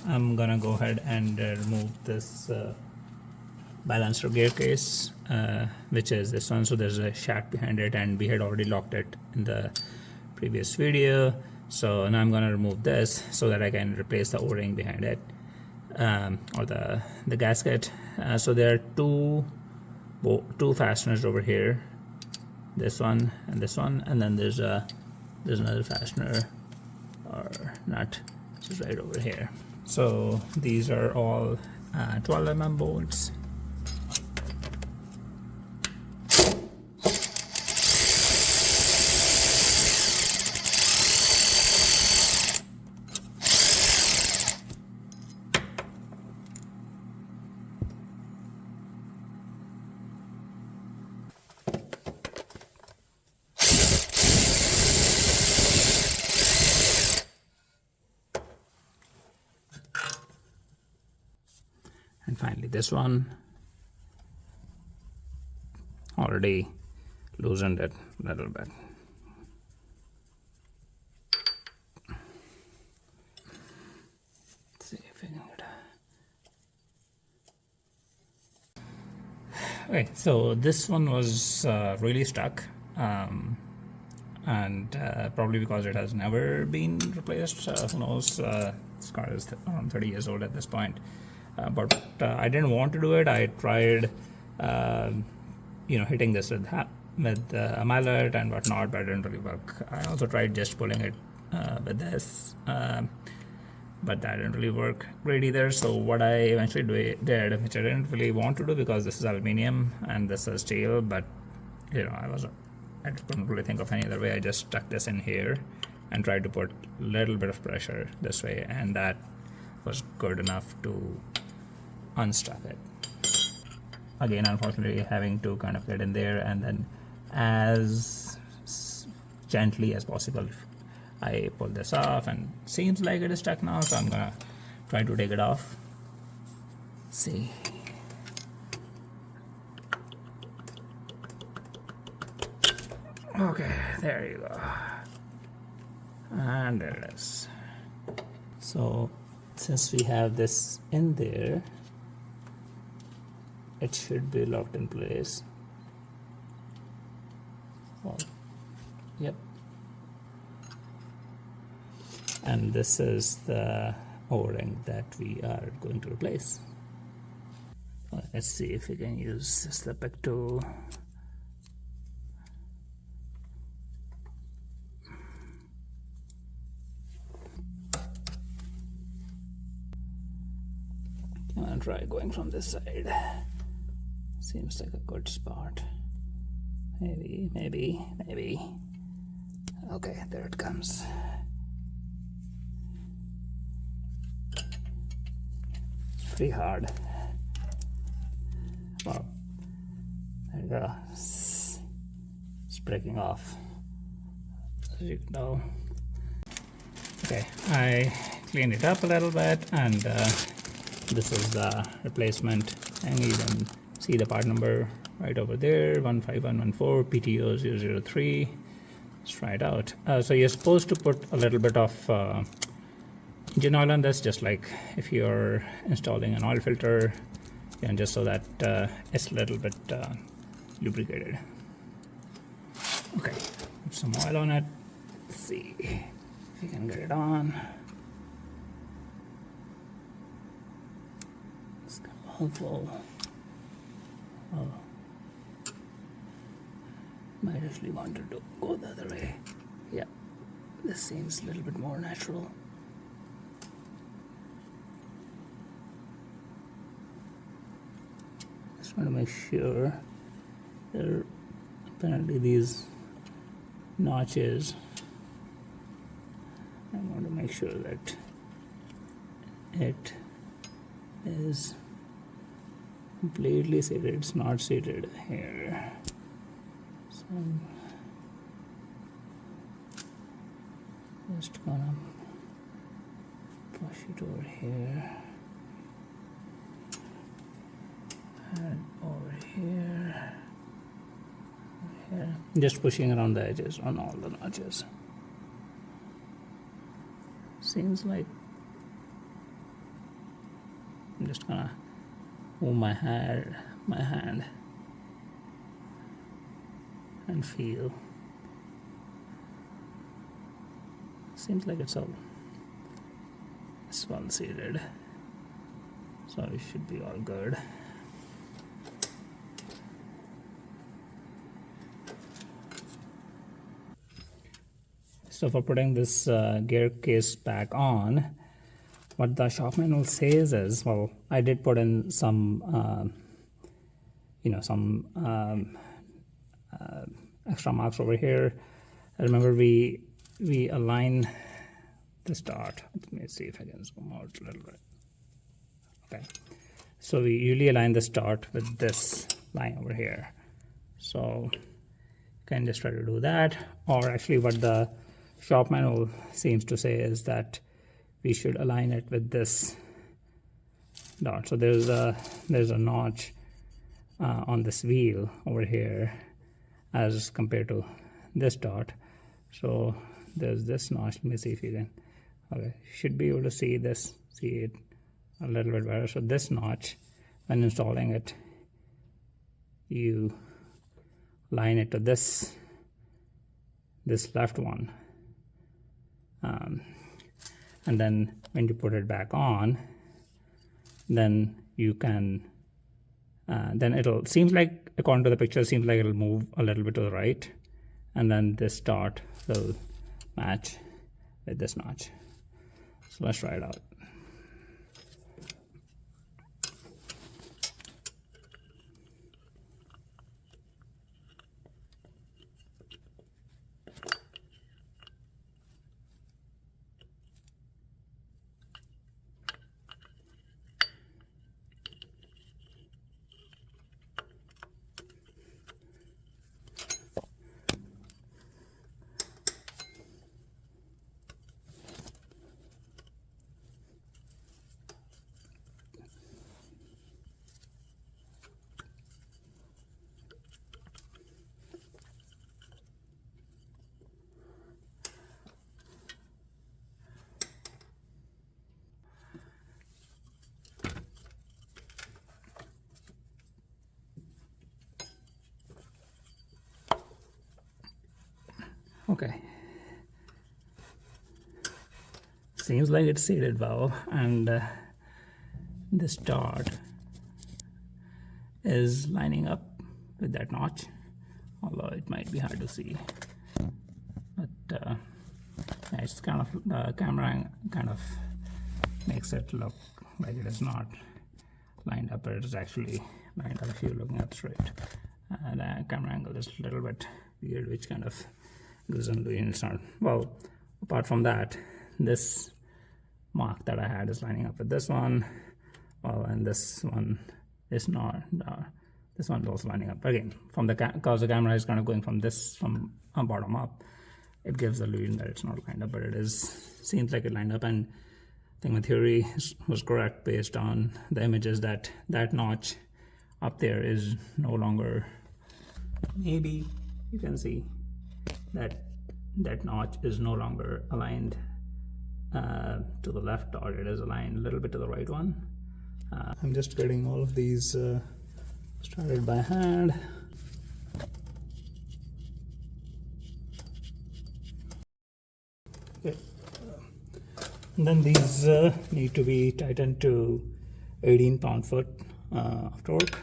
I'm gonna go ahead and remove this balancer gear case, which is this one. So there's a shaft behind it, and we had already locked it in the previous video. So now I'm gonna remove this so that I can replace the O-ring behind it, or the gasket. So there are two fasteners over here, this one, and then there's another fastener or nut which is right over here. So these are all 12 mm bolts. And finally this one, already loosened it a little bit. Let's see if we can get it. Okay, so this one was really stuck, and probably because it has never been replaced. Who knows? This car is around 30 years old at this point. But I didn't want to do it. I tried, hitting this with a mallet and whatnot, but it didn't really work. I also tried just pulling it with this, but that didn't really work great either. So what I eventually did, which I didn't really want to do because this is aluminium and this is steel, but I couldn't really think of any other way. I just stuck this in here and tried to put a little bit of pressure this way, and that was good enough to unstuck it. Again, unfortunately, having to kind of get in there, and then as gently as possible I pull this off, and seems like it is stuck now, so I'm gonna try to take it off. See, okay, there you go, and there it is. So since we have this in there, it should be locked in place. Well, yep. And this is the O-ring that we are going to replace. Let's see if we can use this pick tool. I'm gonna try going from this side. Seems like a good spot. Maybe. Okay, there it comes. It's pretty hard. Well, there you go. It's breaking off, as you can know. Okay, I cleaned it up a little bit, and this is the replacement, and you can see the part number right over there, 15114 PTO 003. Let's try it out. So you're supposed to put a little bit of engine oil on this, just like if you're installing an oil filter, and just so that it's a little bit lubricated. Okay, put some oil on it. Let's see if you can get it on. It's kind of helpful. Oh, might actually want to go the other way. Yeah, this seems a little bit more natural. Just want to make sure there are apparently these notches. I want to make sure that it is completely seated. It's not seated here. So I'm just gonna push it over here and over here. Just pushing around the edges on all the notches. Seems like I'm just gonna move my hand and feel. Seems like it's all well seated, so it should be all good. So for putting this gear case back on, what the shop manual says is, well, I did put in some extra marks over here. I remember we align the start. Let me see if I can zoom out a little bit. Okay, so we usually align the start with this line over here. So you can just try to do that, or actually what the shop manual seems to say is that we should align it with this dot. So there's a notch on this wheel over here as compared to this dot. So there's this notch. Let me see if you can. Okay, should be able to see it a little bit better. So this notch, when installing it, you line it to this left one, and then when you put it back on, then you can then it'll seems like, according to the picture, seems like it'll move a little bit to the right, and then this dot will match with this notch. So let's try it out. Okay, seems like it's seated well, and this dot is lining up with that notch, although it might be hard to see. But yeah, it's kind of, the camera kind of makes it look like it is not lined up, but it is actually lined up if you're looking up straight. The camera angle is a little bit weird, which kind of goes on doing it's not well. Apart from that, this mark that I had is lining up with this one, well, and this one is not. This one is also lining up again from the because the camera is kind of going from bottom up. It gives the illusion that it's not lined up, but it is. Seems like it lined up, and I think my theory was correct based on the images that notch up there is no longer. Maybe you can see that notch is no longer aligned to the left, or it is aligned a little bit to the right one. I'm just getting all of these started by hand. Okay. And then these need to be tightened to 18 pound-foot of torque.